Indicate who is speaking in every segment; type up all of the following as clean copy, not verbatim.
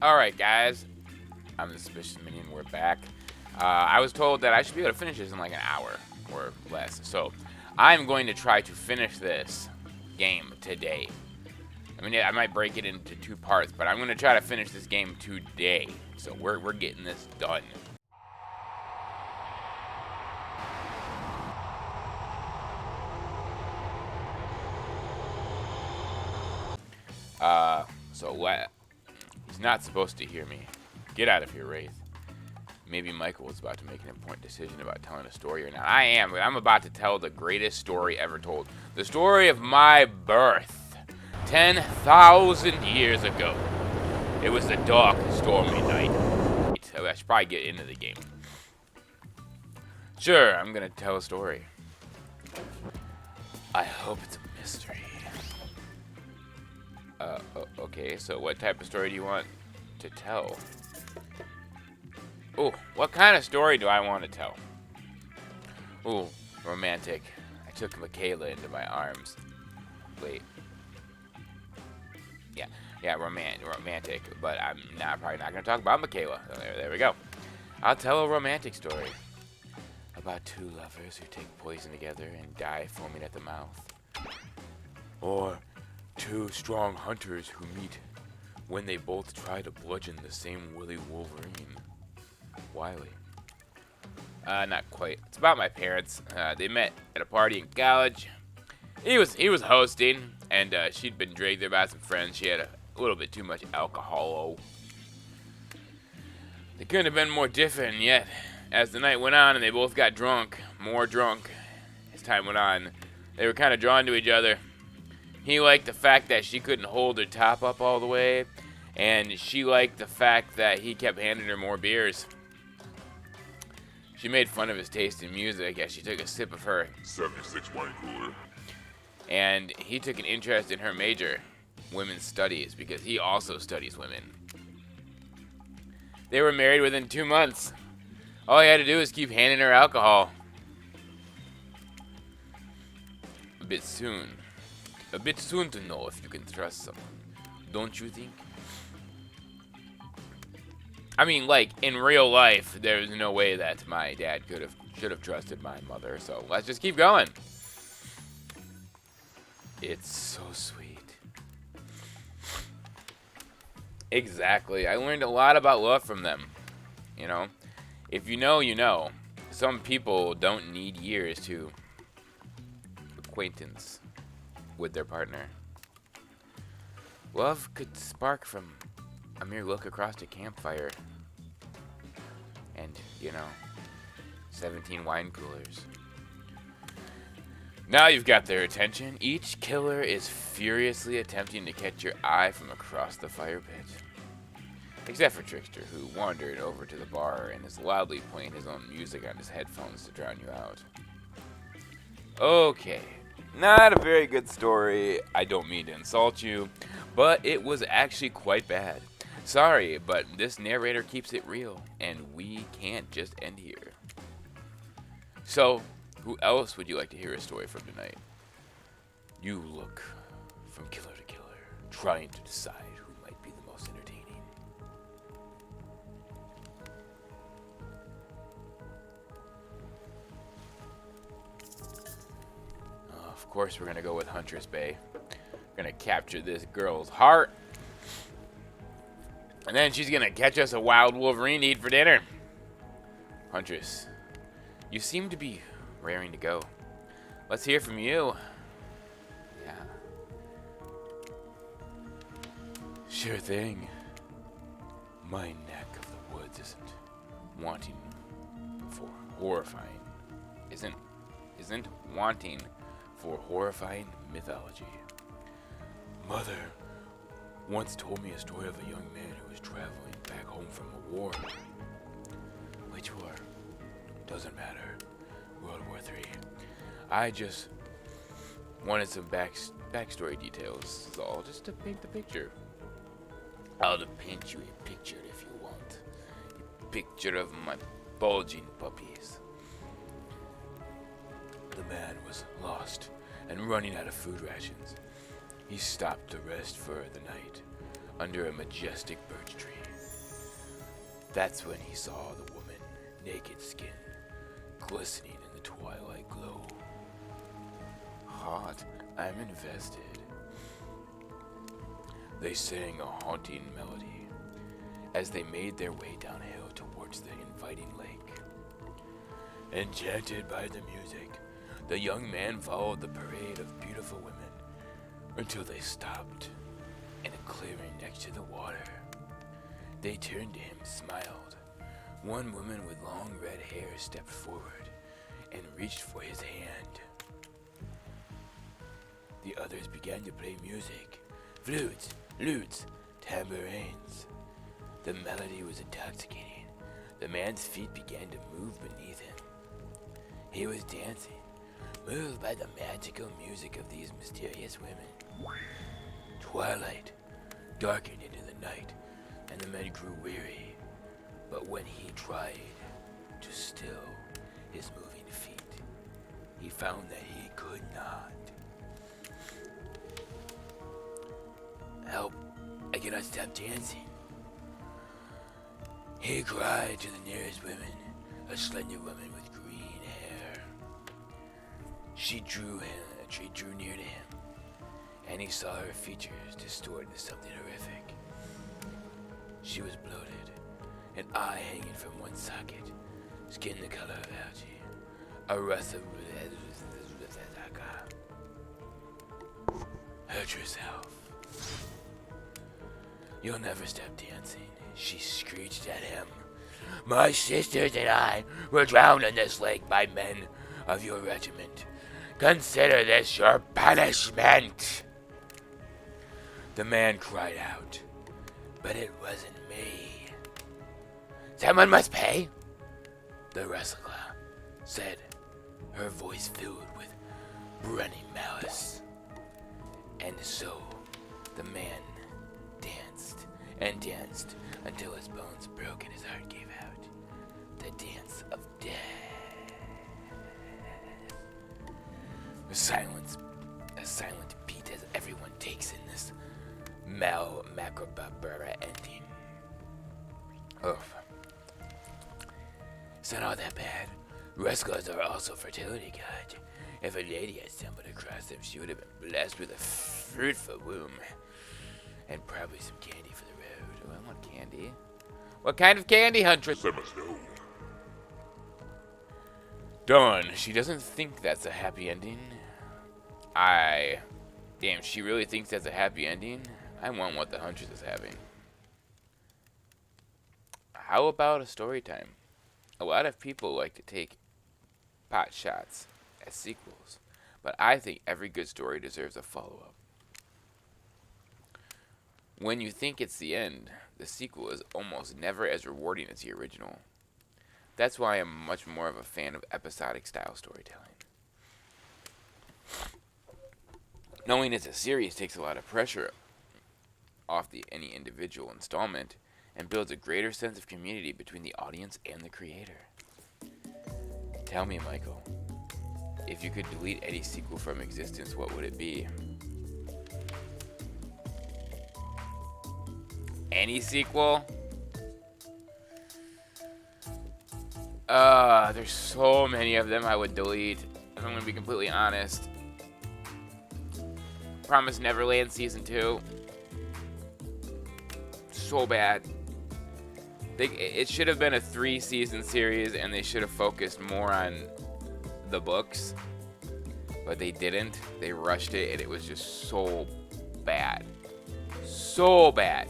Speaker 1: Alright, guys. I'm the Suspicious Minion. We're back. I was told that I should be able to finish this in like an hour or less. So, I'm going to try to finish this game today. I mean, I might break it into two parts, but I'm going to try to finish this game today. So, we're getting this done. So what? He's not supposed to hear me. Get out of here, Wraith. Maybe Michael was about to make an important decision about telling a story or not. I am. I'm about to tell the greatest story ever told. The story of my birth. 10,000 years ago. It was a dark, stormy night. I should probably get into the game. Sure, I'm going to tell a story. I hope it's a mystery. Okay, so what type of story do you want to tell? Ooh, what kind of story do I want to tell? Ooh, romantic. I took Michaela into my arms. Wait. Yeah, romantic. But I'm probably not going to talk about Michaela. So there we go. I'll tell a romantic story about two lovers who take poison together and die foaming at the mouth. Or two strong hunters who meet when they both try to bludgeon the same Willy Wolverine. Wiley. Not quite. It's about my parents. They met at a party in college. He was hosting, and she'd been dragged there by some friends. She had a little bit too much alcohol. They couldn't have been more different, and yet, as the night went on and they both got drunk, more drunk, as time went on, they were kind of drawn to each other. He liked the fact that she couldn't hold her top up all the way, and she liked the fact that he kept handing her more beers. She made fun of his taste in music as she took a sip of her
Speaker 2: 76 wine cooler.
Speaker 1: And he took an interest in her major, women's studies, because he also studies women. They were married within 2 months. All he had to do was keep handing her alcohol. A bit soon to know if you can trust someone, don't you think? I mean, like, in real life, there's no way that my dad should have trusted my mother, so let's just keep going. It's so sweet. Exactly. I learned a lot about love from them. You know? If you know, you know. Some people don't need years to acquaintance with their partner. Love could spark from a mere look across a campfire. And, 17 wine coolers. Now you've got their attention. Each killer is furiously attempting to catch your eye from across the fire pit. Except for Trickster, who wandered over to the bar and is loudly playing his own music on his headphones to drown you out. Okay. Not a very good story. I don't mean to insult you, but it was actually quite bad. Sorry, but this narrator keeps it real, and we can't just end here. So, who else would you like to hear a story from tonight? You look from killer to killer, trying to decide who might be the most entertaining. Of course, we're going to go with Huntress Bay. We're going to capture this girl's heart. And then she's going to catch us a wild Wolverine to eat for dinner. Huntress, you seem to be raring to go. Let's hear from you. Yeah. Sure thing. My neck of the woods isn't wanting for horrifying. Isn't wanting for horrifying mythology. Mother once told me a story of a young man who was traveling back home from a war. Which war? Doesn't matter. World War III. I just wanted some backstory details, is all, just to paint the picture. I'll paint you a picture if you want. A picture of my bulging puppies. The man was lost and running out of food rations. He stopped to rest for the night under a majestic birch tree. That's when he saw the woman, naked skin, glistening in the twilight glow. Hot, I'm invested. They sang a haunting melody as they made their way downhill towards the inviting lake. Enchanted by the music, the young man followed the parade of beautiful women until they stopped in a clearing next to the water. They turned to him, smiled. One woman with long red hair stepped forward and reached for his hand. The others began to play music, flutes, lutes, tambourines. The melody was intoxicating. The man's feet began to move beneath him. He was dancing, moved by the magical music of these mysterious women. Twilight darkened into the night, and the man grew weary. But when he tried to still his moving feet, he found that he could not. Help, I cannot stop dancing. He cried to the nearest woman, a slender woman with green hair. She drew near to him, and he saw her features distort into something horrific. She was bloated, an eye hanging from one socket, skin the color of algae, a russet hurt herself. You'll never stop dancing, she screeched at him. My sisters and I were drowned in this lake by men of your regiment. Consider this your punishment. The man cried out, but it wasn't me. Someone must pay, the wrestler said, her voice filled with running malice. And so the man danced and danced until his bones broke and his heart gave out. The dance of death. A silent beat as everyone takes in this macabre ending. Oh, it's not all that bad. Wrestlers are also fertility gods. If a lady had stumbled across them, she would have been blessed with a fruitful womb. And probably some candy for the road. Oh, I want candy. What kind of candy, Huntress? Dawn, she doesn't think that's a happy ending. Damn, she really thinks that's a happy ending? I want what the Huntress is having. How about a story time? A lot of people like to take pot shots as sequels, but I think every good story deserves a follow-up. When you think it's the end, the sequel is almost never as rewarding as the original. That's why I'm much more of a fan of episodic style storytelling. Knowing it's a series takes a lot of pressure off any individual installment and builds a greater sense of community between the audience and the creator. Tell me, Michael, if you could delete any sequel from existence, what would it be? Any sequel? There's so many of them I would delete, if I'm gonna be completely honest. Promised Neverland Season 2. So bad. It should have been a 3-season series, and they should have focused more on the books. But they didn't. They rushed it, and it was just so bad. So bad.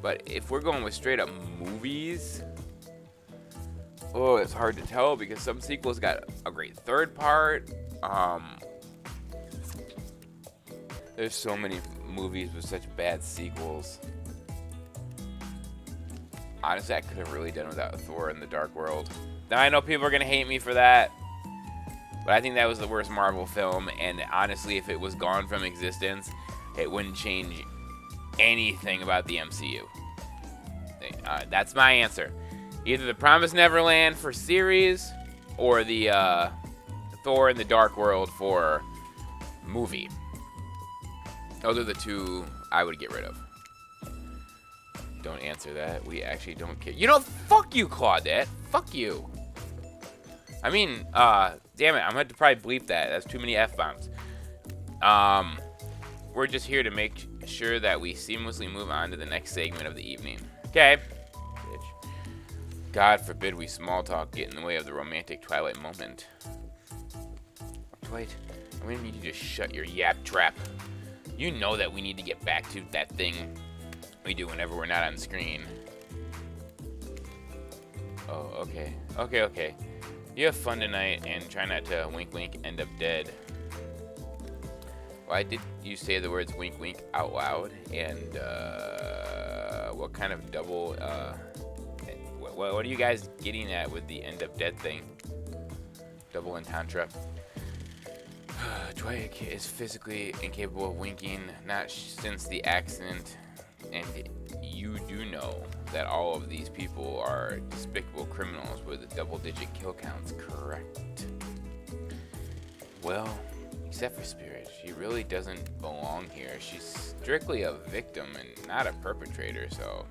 Speaker 1: But if we're going with straight up movies, oh, it's hard to tell because some sequels got a great third part. There's so many movies with such bad sequels. Honestly, I could have really done without Thor in the Dark World. Now, I know people are going to hate me for that, but I think that was the worst Marvel film, and honestly, if it was gone from existence, it wouldn't change anything about the MCU. That's my answer. Either The Promised Neverland for series, or the Thor in the Dark World for movie. Those are the two I would get rid of. Don't answer that. We actually don't care. You know, fuck you, Claudette. Fuck you. I mean, damn it. I'm going to probably bleep that. That's too many F-bombs. We're just here to make sure that we seamlessly move on to the next segment of the evening. Okay. Bitch. God forbid we small talk get in the way of the romantic twilight moment. Dwight, I'm going to need you to shut your yap trap. You know that we need to get back to that thing we do whenever we're not on screen. Oh, okay. Okay. You have fun tonight and try not to wink wink end up dead. Why did you say the words wink wink out loud? And what kind of double what are you guys getting at with the end up dead thing? Double entendre. Dwight is physically incapable of winking, not since the accident, and you do know that all of these people are despicable criminals with double-digit kill counts, correct? Well, except for Spirit, she really doesn't belong here. She's strictly a victim and not a perpetrator, so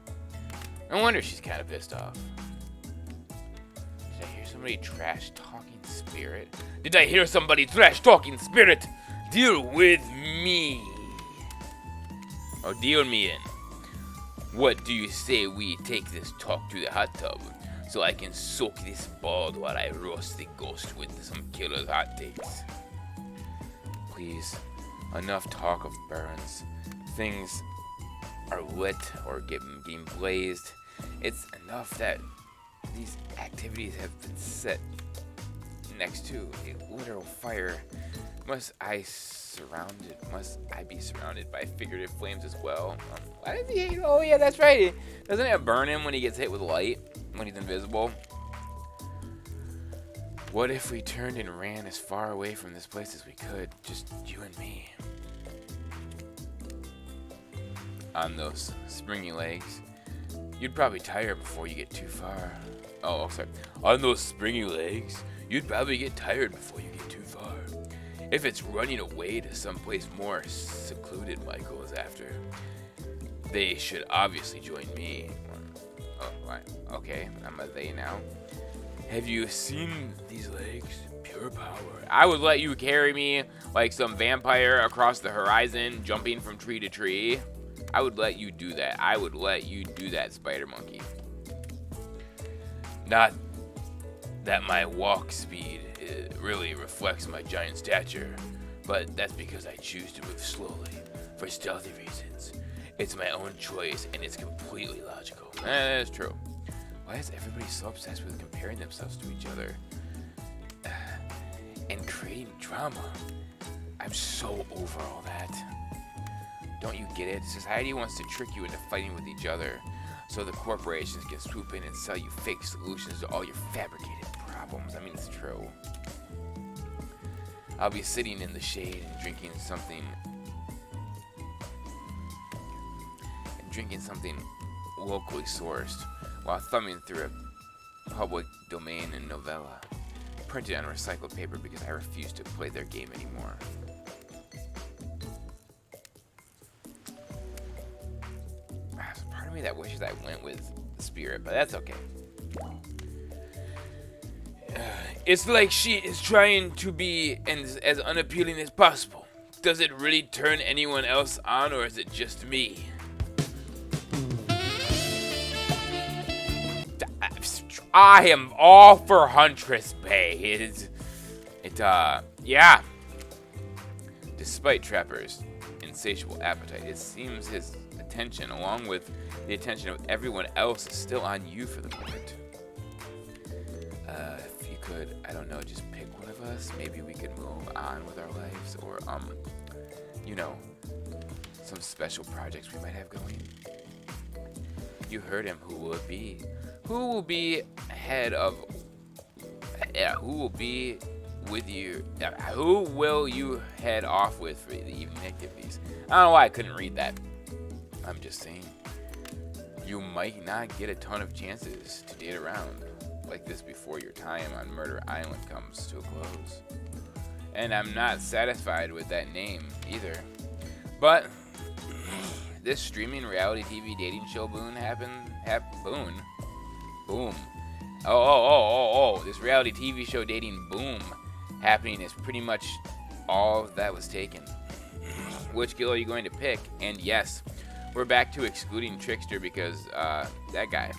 Speaker 1: no wonder she's kind of pissed off. Did I hear somebody trash-talking Spirit? Did I hear somebody trash-talking Spirit? Deal with me. Oh, deal me in. What do you say we take this talk to the hot tub so I can soak this bald while I roast the ghost with some killer's hot takes? Please, enough talk of burns. Things are lit or getting blazed. It's enough that these activities have been set next to a literal fire. Must I be surrounded by figurative flames as well? Why does he hate? Oh yeah, that's right. Doesn't it burn him when he gets hit with light, when he's invisible? What if we turned and ran as far away from this place as we could? Just you and me. On those springy legs. You'd probably tire before you get too far. Oh, sorry. On those springy legs, you'd probably get tired before you get too far. If it's running away to someplace more secluded Michael is after, they should obviously join me. Oh, okay, I'm a they now. Have you seen these legs? Pure power. I would let you carry me like some vampire across the horizon, jumping from tree to tree. I would let you do that. I would let you do that, Spider Monkey. Not that my walk speed really reflects my giant stature, but that's because I choose to move slowly for stealthy reasons. It's my own choice, and it's completely logical. That's true. Why is everybody so obsessed with comparing themselves to each other and creating drama? I'm so over all that. Don't you get it? Society wants to trick you into fighting with each other, so the corporations can swoop in and sell you fake solutions to all your fabricated problems. I mean, it's true. I'll be sitting in the shade and drinking something locally sourced while thumbing through a public domain novella printed on recycled paper because I refuse to play their game anymore. There's a part of me that wishes I went with Spirit, but that's okay. It's like she is trying to be as unappealing as possible. Does it really turn anyone else on, or is it just me? I am all for Huntress Bay. Yeah. Despite Trapper's insatiable appetite, it seems his attention, along with the attention of everyone else, is still on you for the moment. If you could, I don't know, just pick one of us. Maybe we could move on with our lives, or you know, some special projects we might have going. You heard him. Who will it be? Who will be head of? Yeah, who will be with you? Who will you head off with for the evening activities? I don't know why I couldn't read that. I'm just saying, you might not get a ton of chances to date around like this before your time on Murder Island comes to a close. And I'm not satisfied with that name either. But this streaming reality TV dating show boom happened. Boom. Boom. Oh. This reality TV show dating boom happening is pretty much all that was taken. Which girl are you going to pick? And yes, we're back to excluding Trickster because that guy.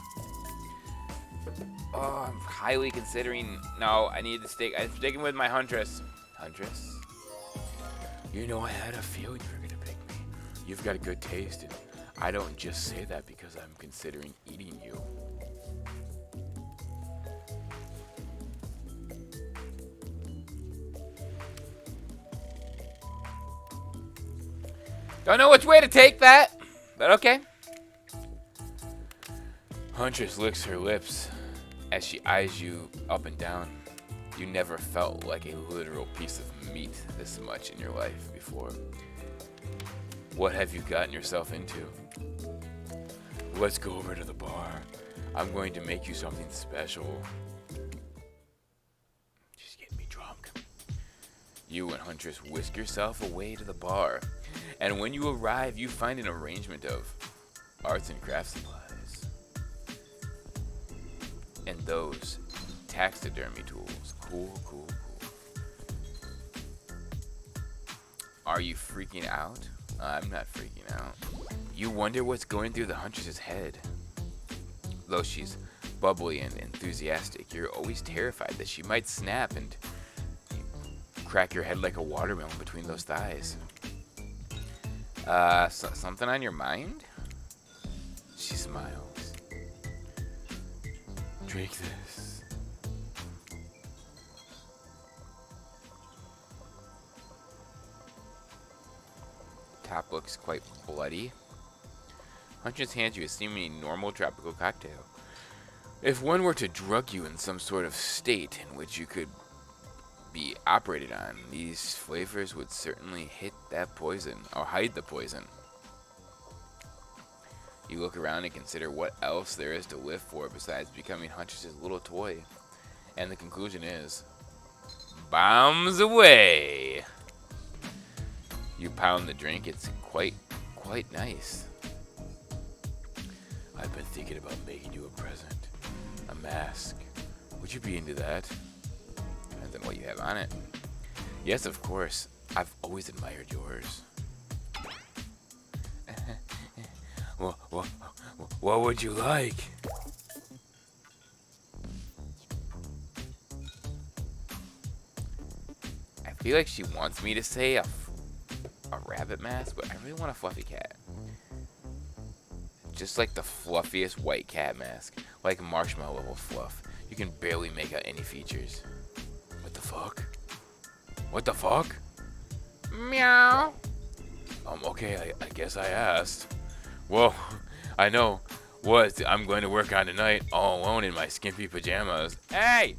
Speaker 1: Oh, I'm highly considering. No, I need to stick. I'm sticking with my Huntress. Huntress? You know, I had a feeling you were going to pick me. You've got a good taste, and I don't just say that because I'm considering eating you. Don't know which way to take that, but okay. Huntress licks her lips as she eyes you up and down. You never felt like a literal piece of meat this much in your life before. What have you gotten yourself into? Let's go over to the bar. I'm going to make you something special. Just get me drunk. You and Huntress whisk yourself away to the bar. And when you arrive, you find an arrangement of arts and crafts supplies. And those taxidermy tools. Cool. Are you freaking out? I'm not freaking out. You wonder what's going through the Huntress's head. Though she's bubbly and enthusiastic, you're always terrified that she might snap and crack your head like a watermelon between those thighs. Something on your mind? She smiles. Drink this. Top looks quite bloody. Huntress hands you a seemingly normal tropical cocktail. If one were to drug you in some sort of state in which you could be operated on, these flavors would certainly hit that poison, or hide the poison. You look around and consider what else there is to live for besides becoming Huntress's little toy. And the conclusion is, bombs away! You pound the drink, it's quite nice. I've been thinking about making you a present. A mask. Would you be into that? Depends on what you have on it. Yes, of course. I've always admired yours. What would you like? I feel like she wants me to say a rabbit mask, but I really want a fluffy cat. Just like the fluffiest white cat mask. Like marshmallow level fluff. You can barely make out any features. What the fuck? What the fuck? Meow. Okay, I guess I asked. Well, I know what I'm going to work on tonight, all alone in my skimpy pajamas. Hey!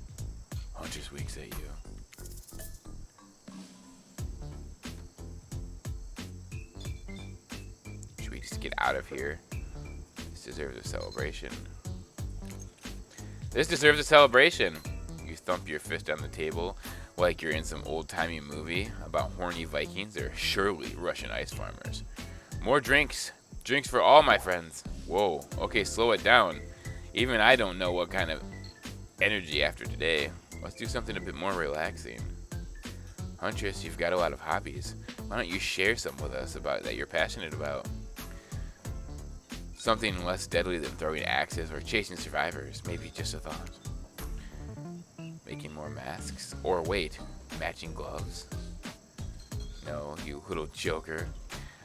Speaker 1: Huntress winks at you. Should we just get out of here? This deserves a celebration. This deserves a celebration. You thump your fist on the table like you're in some old-timey movie about horny Vikings or surely Russian ice farmers. More drinks. Drinks for all, my friends. Whoa. Okay, slow it down. Even I don't know what kind of energy after today. Let's do something a bit more relaxing. Huntress, you've got a lot of hobbies. Why don't you share some with us about that you're passionate about? Something less deadly than throwing axes or chasing survivors. Maybe just a thought. Making more masks? Or wait, matching gloves? No, you little joker.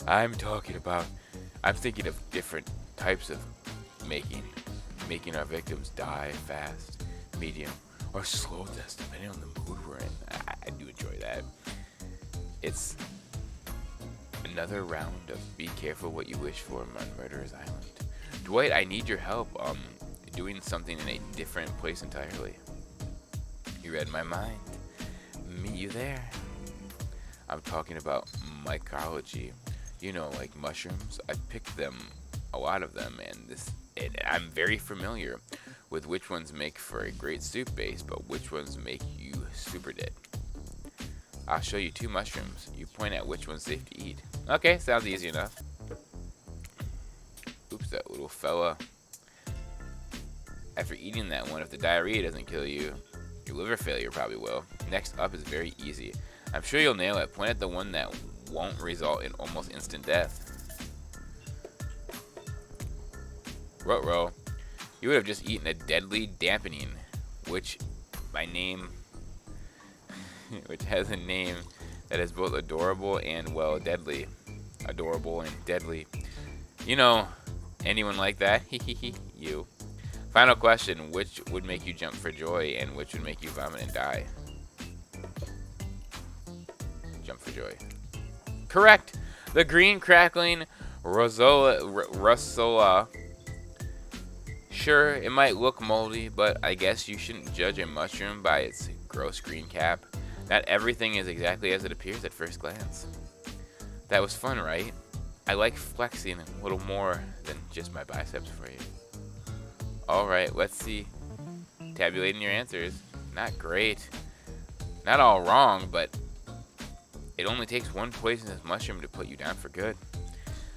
Speaker 1: I'm thinking of different types of making our victims die fast, medium, or slow deaths, depending on the mood we're in. I do enjoy that. It's another round of be careful what you wish for on Murderer's Island. Dwight, I need your help doing something in a different place entirely. You read my mind. Meet you there. I'm talking about mycology. You know, like mushrooms. I picked them, a lot of them, and I'm very familiar with which ones make for a great soup base, but which ones make you super dead. I'll show you 2 mushrooms. You point at which one's safe to eat. Okay, sounds easy enough. that little fella. After eating that one, if the diarrhea doesn't kill you, your liver failure probably will. Next up is very easy. I'm sure you'll nail it. Point at the one that won't result in almost instant death. Ruh-roh. You would have just eaten a deadly dampening, which has a name that is both adorable and, well, deadly. Adorable and deadly. You know, anyone like that? You. Final question, which would make you jump for joy and which would make you vomit and die? Jump for joy. Correct! The green crackling russola. Sure, it might look moldy, but I guess you shouldn't judge a mushroom by its gross green cap. Not everything is exactly as it appears at first glance. That was fun, right? I like flexing a little more than just my biceps for you. Alright, let's see. Tabulating your answers. Not great. Not all wrong, but it only takes one poisonous mushroom to put you down for good.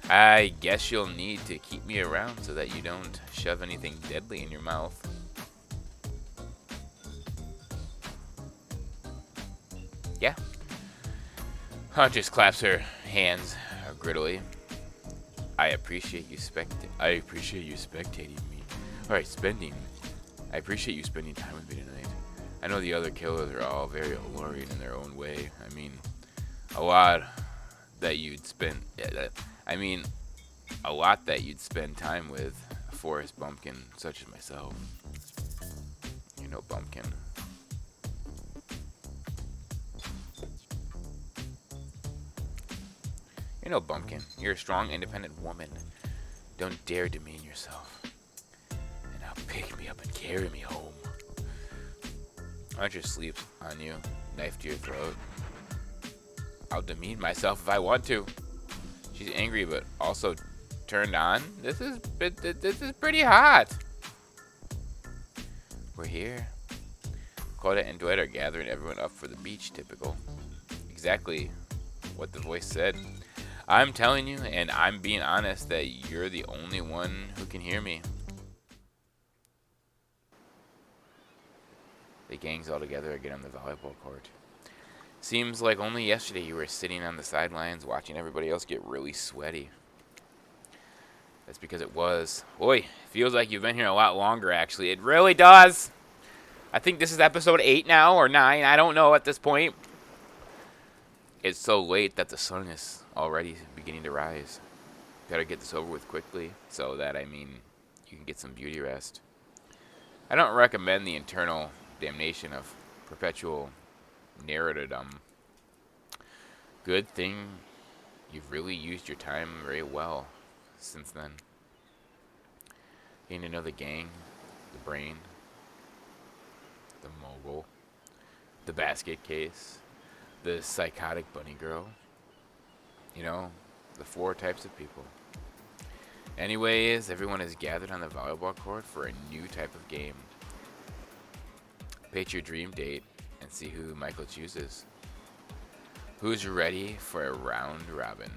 Speaker 1: I guess you'll need to keep me around so that you don't shove anything deadly in your mouth. Yeah. Huntress claps her hands grittily. I appreciate you spectating me. Alright, I appreciate you spending time with me tonight. I know the other killers are all very alluring in their own way. I mean, a lot that you'd spend time with a forest bumpkin such as myself. You're no bumpkin. You're no bumpkin. You're a strong, independent woman. Don't dare demean yourself. And now pick me up and carry me home. Huntress sleeps on you, knife to your throat. I'll demean myself if I want to. She's angry, but also turned on. This is pretty hot. We're here. Coda and Dwight are gathering everyone up for the beach. Typical. Exactly what the voice said. I'm telling you, and I'm being honest, that you're the only one who can hear me. The gang's all together again on the volleyball court. Seems like only yesterday you were sitting on the sidelines watching everybody else get really sweaty. That's because it was. Boy, feels like you've been here a lot longer, actually. It really does. I think this is episode 8 now, or 9. I don't know at this point. It's so late that the sun is already beginning to rise. Gotta get this over with quickly so that, you can get some beauty rest. I don't recommend the internal damnation of perpetual narratordom. Good thing you've really used your time very well since then. Getting to know the gang, the brain, the mogul, the basket case, the psychotic bunny girl. You know, the 4 types of people. Anyways, everyone is gathered on the volleyball court for a new type of game. Pick your dream date and see who Michael chooses. Who's ready for a round robin?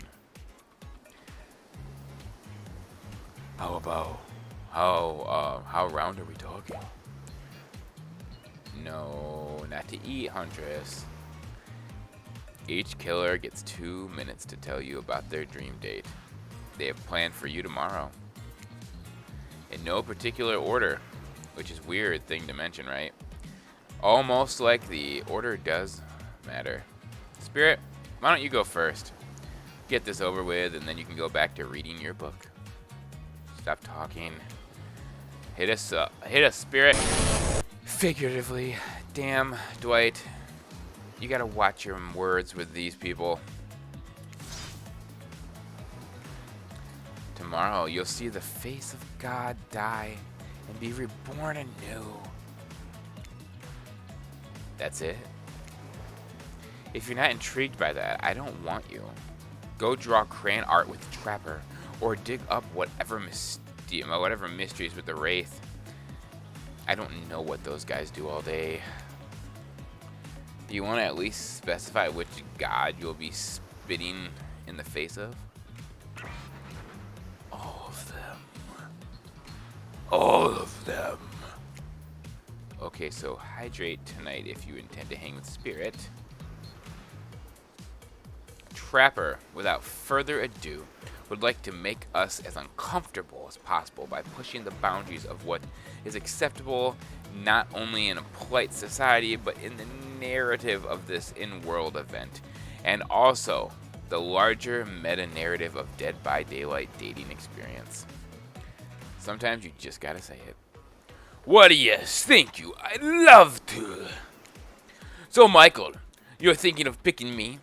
Speaker 1: How round are we talking? No, not to eat, Huntress. Each killer gets 2 minutes to tell you about their dream date they have planned for you tomorrow. In no particular order, which is a weird thing to mention, right? Almost like the order does matter. Spirit, why don't you go first? Get this over with, and then you can go back to reading your book. Stop talking. Hit us, Spirit. Figuratively. Damn, Dwight. You gotta watch your words with these people. Tomorrow, you'll see the face of God die and be reborn anew. That's it? If you're not intrigued by that, I don't want you. Go draw crayon art with Trapper, or dig up whatever mysteries with the Wraith. I don't know what those guys do all day. Do you want to at least specify which god you'll be spitting in the face of? All of them. All of them. Okay, so hydrate tonight if you intend to hang with Spirit. Trapper, without further ado, would like to make us as uncomfortable as possible by pushing the boundaries of what is acceptable not only in a polite society but in the narrative of this in-world event, and also the larger meta-narrative of Dead by Daylight dating experience. Sometimes you just gotta say it. What do you think? I'd love to. So, Michael, you're thinking of picking me?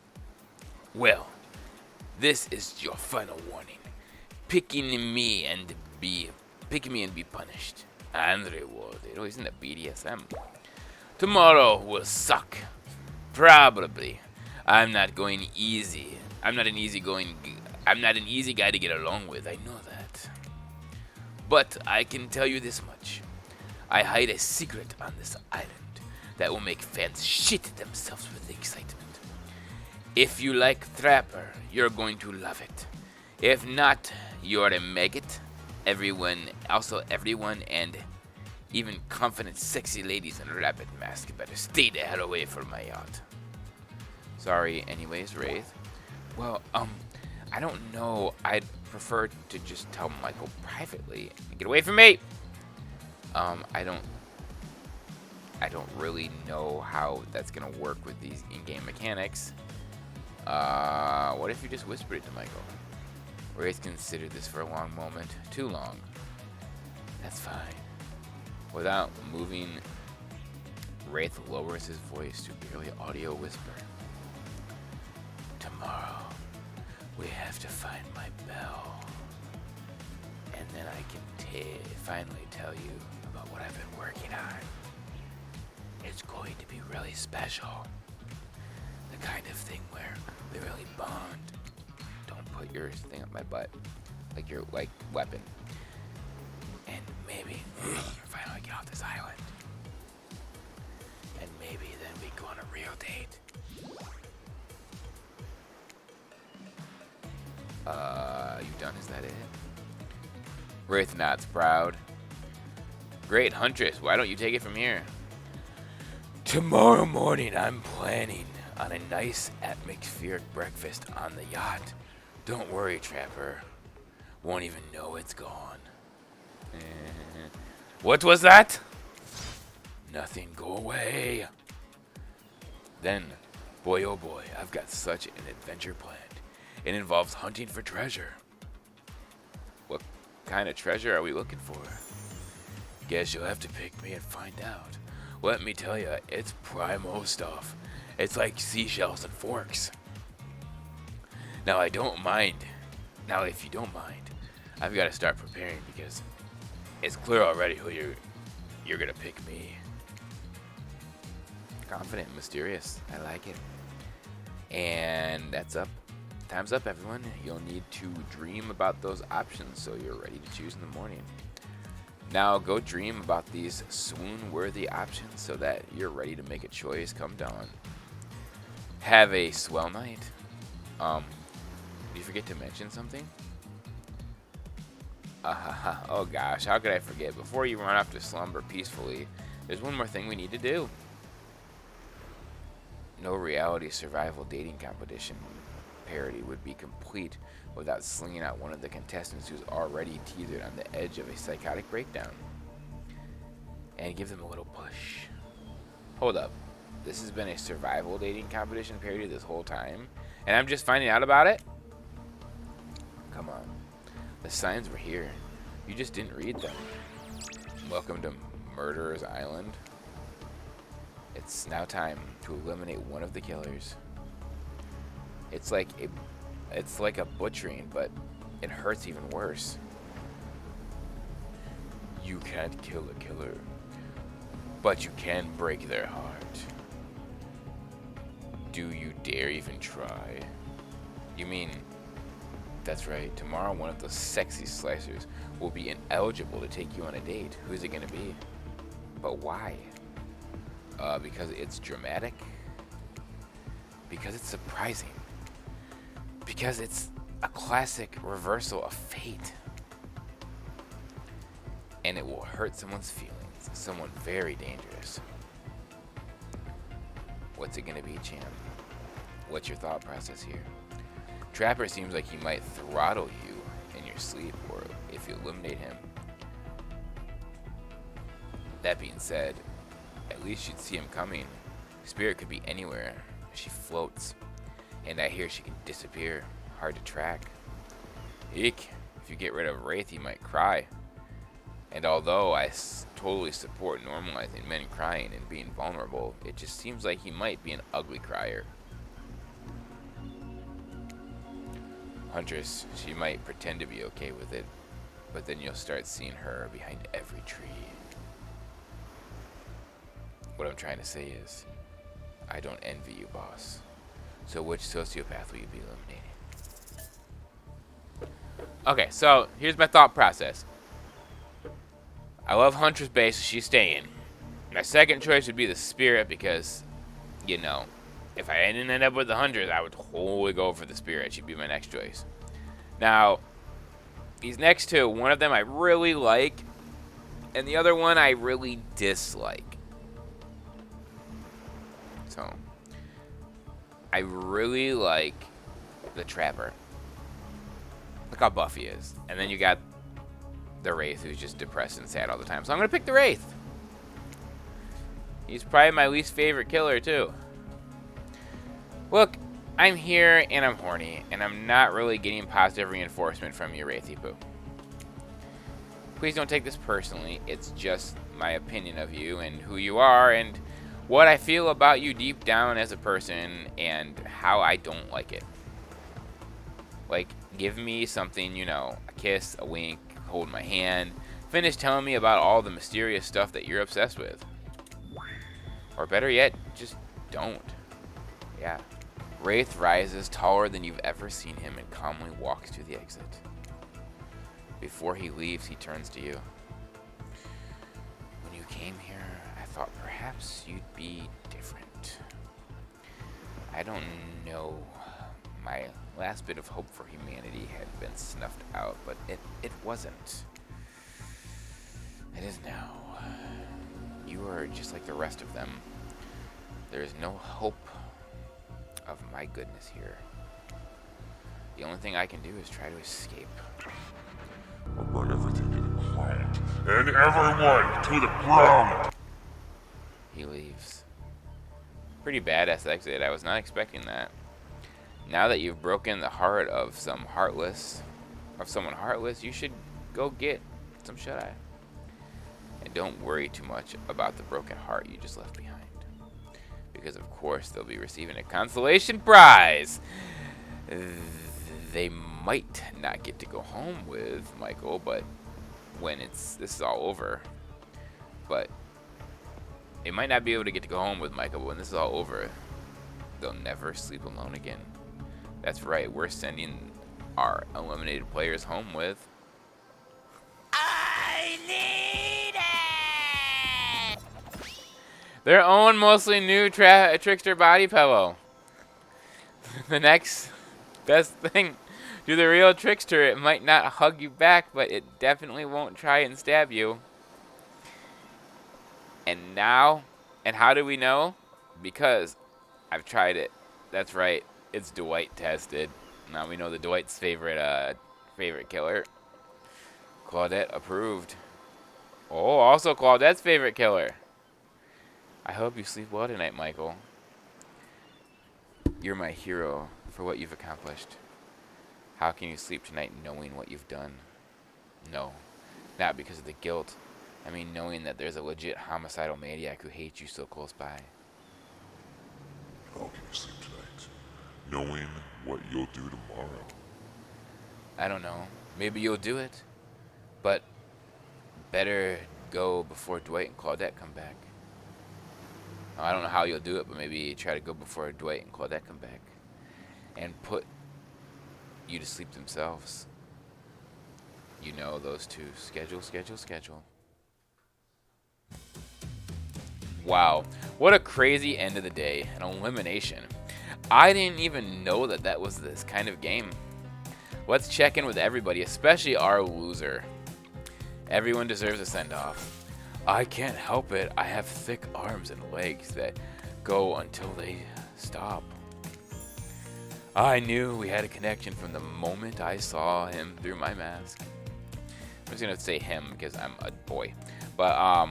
Speaker 1: Well, this is your final warning. Picking me and be punished and rewarded. Oh, isn't that BDSM? Tomorrow will suck. Probably. I'm not easy guy to get along with. I know that. But I can tell you this much. I hide a secret on this island that will make fans shit themselves with excitement. If you like Trapper, you're going to love it. If not, you're a maggot. Everyone, and even confident, sexy ladies in rabbit mask better stay the hell away from my yacht. Sorry, anyways, Wraith. Well, I don't know. I'd prefer to just tell Michael privately. Get away from me! I don't really know how that's gonna work with these in-game mechanics. What if you just whispered it to Michael? Wraith considered this for a long moment. Too long. That's fine. Without moving, Wraith lowers his voice to barely audio whisper. Tomorrow, we have to find my bell. And then I can finally tell you about what I've been working on. It's going to be really special. The kind of thing where we really bond. Don't put your thing up my butt. Like your weapon. And maybe finally get off this island. And maybe then we go on a real date. You done? Is that it? Wraith nods proud. Great, Huntress. Why don't you take it from here? Tomorrow morning, I'm planning on a nice atmospheric breakfast on the yacht. Don't worry, Trapper. Won't even know it's gone. What was that? Nothing. Go away. Then, boy oh boy, I've got such an adventure planned. It involves hunting for treasure. What kind of treasure are we looking for? Guess you'll have to pick me and find out. Let me tell you, it's primo stuff. It's like seashells and forks. Now if you don't mind, I've got to start preparing because it's clear already who you're gonna pick me. Confident and mysterious. I like it. And that's up. Time's up, everyone. You'll need to dream about those options so you're ready to choose in the morning. Now go dream about these swoon-worthy options so that you're ready to make a choice come dawn. Have a swell night. Did you forget to mention something? Oh gosh, how could I forget? Before you run off to slumber peacefully, there's one more thing we need to do. No reality survival dating competition parody would be complete without slinging out one of the contestants who's already teetered on the edge of a psychotic breakdown. And give them a little push. Hold up. This has been a survival dating competition parody this whole time? And I'm just finding out about it? Come on. The signs were here. You just didn't read them. Welcome to Murderer's Island. It's now time to eliminate one of the killers. It's like a butchering, but it hurts even worse. You can't kill a killer, but you can break their heart. Do you dare even try? You mean, that's right, tomorrow one of those sexy slicers will be ineligible to take you on a date. Who's it gonna be? But why? Because it's dramatic? Because it's surprising? Because it's a classic reversal of fate. and it will hurt someone's feelings. Someone very dangerous. What's it gonna be, champ? What's your thought process here? Trapper seems like he might throttle you in your sleep, or if you eliminate him. That being said, at least you'd see him coming. Spirit could be anywhere. She floats, and I hear she can disappear. Hard to track. Eek, if you get rid of Wraith, he might cry. And although I totally support normalizing men crying and being vulnerable, it just seems like he might be an ugly crier. Huntress, she might pretend to be okay with it, but then you'll start seeing her behind every tree. What I'm trying to say is, I don't envy you, boss. So which sociopath will you be eliminating? Okay, so here's my thought process. I love Huntress base, she's staying. My second choice would be the Spirit because, you know, if I didn't end up with the Huntress, I would totally go for the Spirit. She'd be my next choice. Now, these next two, one of them I really like, and the other one I really dislike. So, I really like the Trapper. Look how buff he is. And then you got the Wraith, who's just depressed and sad all the time. So I'm going to pick the Wraith. He's probably my least favorite killer, too. Look, I'm here and I'm horny, and I'm not really getting positive reinforcement from you, Wraithy Poo. Please don't take this personally. It's just my opinion of you and who you are and what I feel about you deep down as a person and how I don't like it. Like, give me something, you know, a kiss, a wink, hold my hand, finish telling me about all the mysterious stuff that you're obsessed with. Or better yet, just don't. Yeah. Wraith rises taller than you've ever seen him and calmly walks to the exit. Before he leaves, he turns to you. When you came here, I thought perhaps you'd be different. I don't know. My last bit of hope for humanity had been snuffed out, but it wasn't. It is now. You are just like the rest of them. There is no hope of my goodness here. The only thing I can do is try to escape.
Speaker 2: I'll burn everything to the ground. And everyone to the ground!
Speaker 1: He leaves. Pretty badass exit. I was not expecting that. Now that you've broken the heart of someone heartless, you should go get some shut-eye. And don't worry too much about the broken heart you just left behind. Because of course they'll be receiving a consolation prize. They might not get to go home with Michael, but when this is all over. But they might not be able to get to go home with Michael, but when this is all over, they'll never sleep alone again. That's right, we're sending our eliminated players home with I need it! Their own mostly new trickster body pillow. The next best thing to the real trickster, it might not hug you back, but it definitely won't try and stab you. And now, and how do we know? Because I've tried it. That's right. It's Dwight tested. Now we know the Dwight's favorite killer. Claudette approved. Oh, also Claudette's favorite killer. I hope you sleep well tonight, Michael. You're my hero for what you've accomplished. How can you sleep tonight knowing what you've done? No, not because of the guilt. I mean knowing that there's a legit homicidal maniac who hates you so close by.
Speaker 2: How can you sleep tonight? Knowing what you'll do tomorrow.
Speaker 1: I don't know. Maybe you'll do it. But better go before Dwight and Claudette come back. I don't know how you'll do it, but maybe try to go before Dwight and Claudette come back. And put you to sleep themselves. You know those two. Schedule. Wow. What a crazy end of the day. An elimination. I didn't even know that was this kind of game. Let's check in with everybody, especially our loser. Everyone deserves a send-off. I can't help it. I have thick arms and legs that go until they stop. I knew we had a connection from the moment I saw him through my mask. I'm just gonna say him because I'm a boy. But,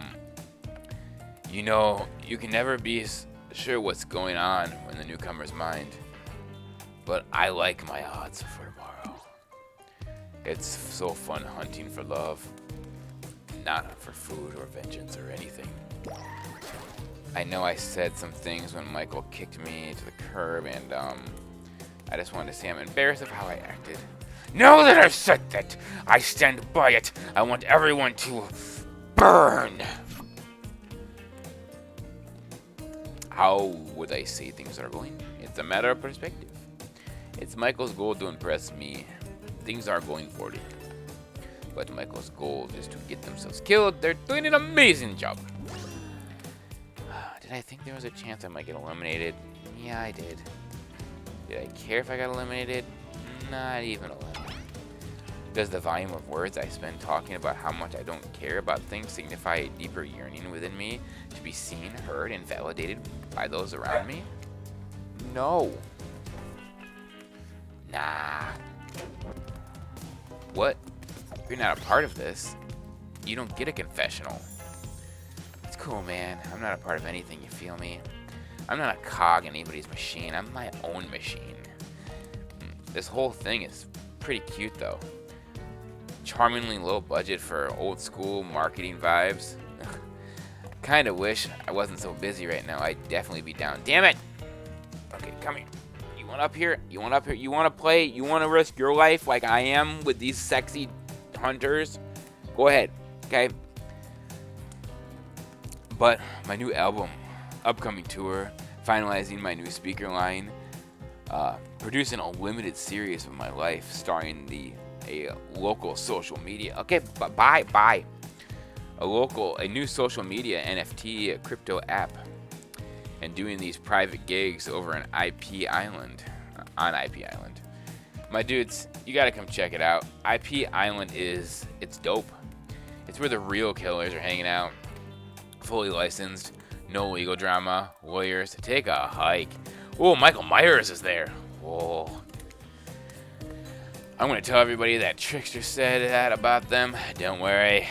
Speaker 1: you know, you can never be sure what's going on in the newcomer's mind. But I like my odds for tomorrow. It's so fun hunting for love. Not for food or vengeance or anything. I know I said some things when Michael kicked me to the curb, and I just wanted to say I'm embarrassed of how I acted. Now that I've said that, I stand by it. I want everyone to burn. How would I say things are going? It's a matter of perspective. It's Michael's goal to impress me. Things are going poorly. But Michael's goal is to get themselves killed. They're doing an amazing job. Did I think there was a chance I might get eliminated? Yeah, I did. Did I care if I got eliminated? Not even a little. Does the volume of words I spend talking about how much I don't care about things signify a deeper yearning within me to be seen, heard, and validated by those around me? No. Nah. What? If you're not a part of this, you don't get a confessional. It's cool, man. I'm not a part of anything, you feel me? I'm not a cog in anybody's machine. I'm my own machine. This whole thing is pretty cute, though. Charmingly low budget for old school marketing vibes. Kinda wish I wasn't so busy right now. I'd definitely be down. Damn it! Okay, come here. You want up here? You want up here? You want to play? You want to risk your life like I am with these sexy hunters? Go ahead, okay? But my new album, upcoming tour, finalizing my new speaker line, producing a limited series of my life starring a local social media. Okay, bye. A new social media NFT crypto app, and doing these private gigs over on IP Island. My dudes, you gotta come check it out. IP Island it's dope. It's where the real killers are hanging out. Fully licensed, no legal drama, lawyers. Take a hike. Oh, Michael Myers is there. Whoa. I'm gonna tell everybody that Trickster said that about them. Don't worry.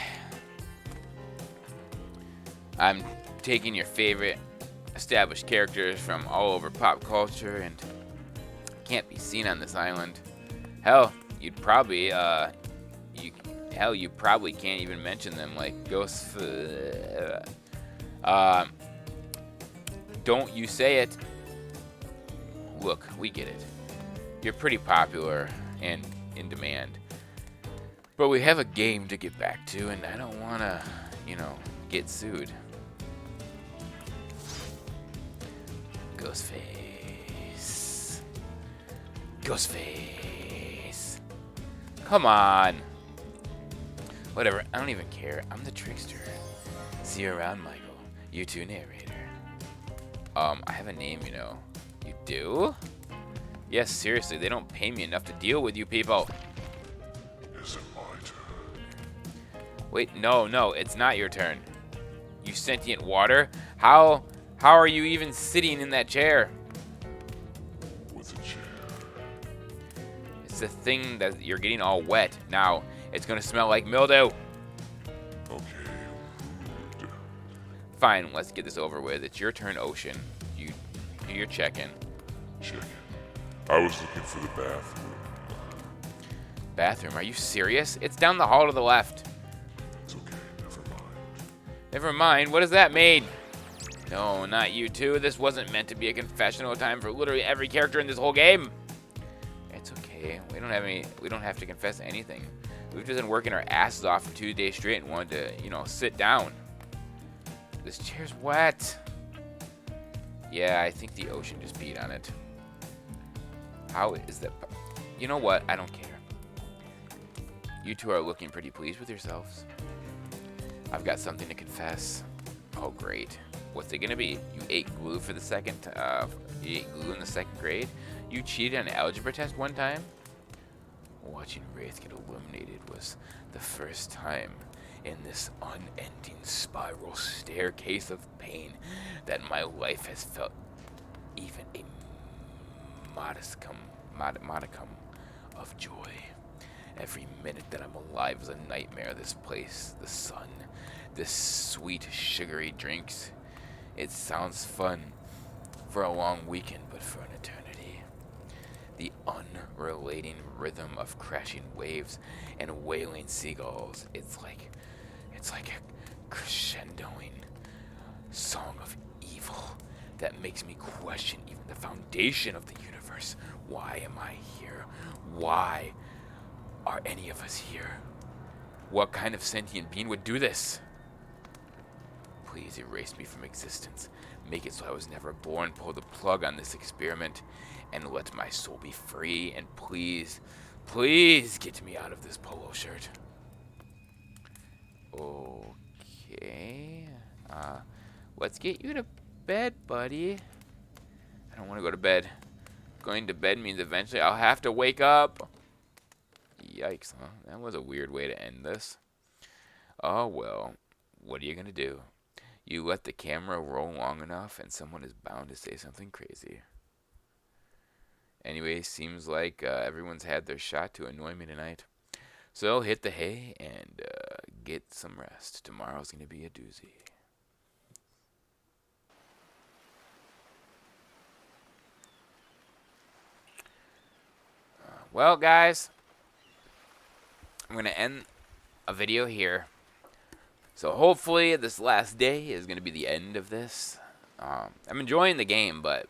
Speaker 1: I'm taking your favorite established characters from all over pop culture and can't be seen on this island. Hell, you probably can't even mention them, like Ghost. Don't you say it. Look, we get it. You're pretty popular and in demand. But we have a game to get back to, and I don't want to, get sued. Ghostface. Come on. Whatever, I don't even care. I'm the trickster. See you around, Michael. You too, narrator. I have a name, You do? Yes, seriously, they don't pay me enough to deal with you people.
Speaker 2: Is it my turn?
Speaker 1: Wait, no, it's not your turn. You sentient water? How are you even sitting in that chair?
Speaker 2: What's a chair?
Speaker 1: It's the thing that you're getting all wet. Now, it's gonna smell like mildew.
Speaker 2: Okay, rude.
Speaker 1: Fine, let's get this over with. It's your turn, Ocean. You do your check-in.
Speaker 2: Check-in. I was looking for the bathroom.
Speaker 1: Bathroom? Are you serious? It's down the hall to the left.
Speaker 2: It's okay, never mind.
Speaker 1: Never mind? What does that mean? No, not you two. This wasn't meant to be a confessional time for literally every character in this whole game. It's okay. We don't have to confess anything. We've just been working our asses off for 2 days straight and wanted to, sit down. This chair's wet. Yeah, I think the ocean just peed on it. How is that? You know what? I don't care. You two are looking pretty pleased with yourselves. I've got something to confess. Oh, great. What's it gonna be? You ate glue for the you ate glue in the second grade? You cheated on an algebra test one time? Watching Wraith get eliminated was the first time in this unending spiral staircase of pain that my life has felt even a modicum of joy. Every minute that I'm alive is a nightmare. This place, the sun, this sweet, sugary drinks. It sounds fun for a long weekend, but for an eternity. The unrelating rhythm of crashing waves and wailing seagulls. It's like a crescendoing song of evil that makes me question even the foundation of the universe. Why am I here? Why are any of us here? What kind of sentient being would do this? Please erase me from existence. Make it so I was never born. Pull the plug on this experiment and let my soul be free. And please, please get me out of this polo shirt. Okay. Let's get you to bed, buddy. I don't want to go to bed. Going to bed means eventually I'll have to wake up. Yikes, huh? That was a weird way to end this. Oh, well. What are you going to do? You let the camera roll long enough and someone is bound to say something crazy. Anyway, seems like everyone's had their shot to annoy me tonight. So hit the hay and get some rest. Tomorrow's going to be a doozy. Well, guys, I'm going to end a video here. So hopefully this last day is going to be the end of this. I'm enjoying the game, but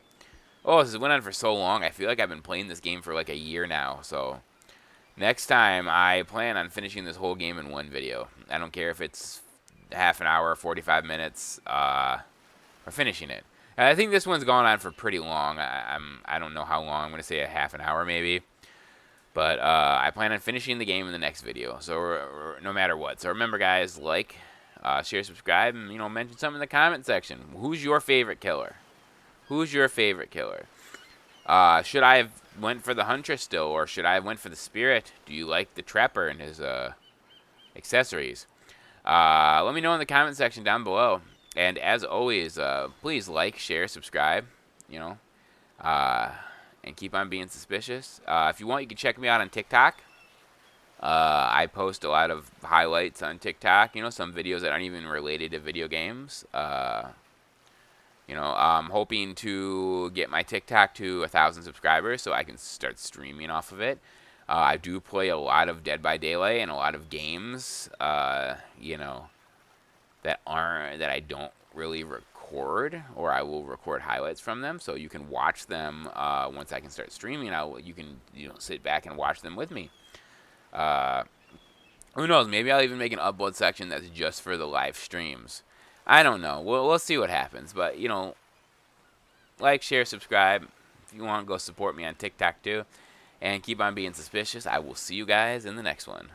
Speaker 1: this went on for so long. I feel like I've been playing this game for like a year now. So next time I plan on finishing this whole game in one video. I don't care if it's half an hour, 45 minutes. We're finishing it. And I think this one's gone on for pretty long. I don't know how long. I'm going to say a half an hour maybe. But I plan on finishing the game in the next video. So no matter what. So remember, guys, like, share, subscribe, and mention something in the comment section. Who's your favorite killer? Who's your favorite killer? Should I have went for the Huntress still, or should I have went for the Spirit? Do you like the Trapper and his accessories? Let me know in the comment section down below. And as always, please like, share, subscribe. And keep on being suspicious. If you want, you can check me out on TikTok. I post a lot of highlights on TikTok. Some videos that aren't even related to video games. I'm hoping to get my TikTok to 1,000 subscribers so I can start streaming off of it. I do play a lot of Dead by Daylight and a lot of games, that I don't really record, or I will record highlights from them, so you can watch them once I can start streaming. You can sit back and watch them with me. Who knows? Maybe I'll even make an upload section that's just for the live streams. I don't know. We'll see what happens. But like, share, subscribe. If you want, go support me on TikTok too, and keep on being suspicious. I will see you guys in the next one.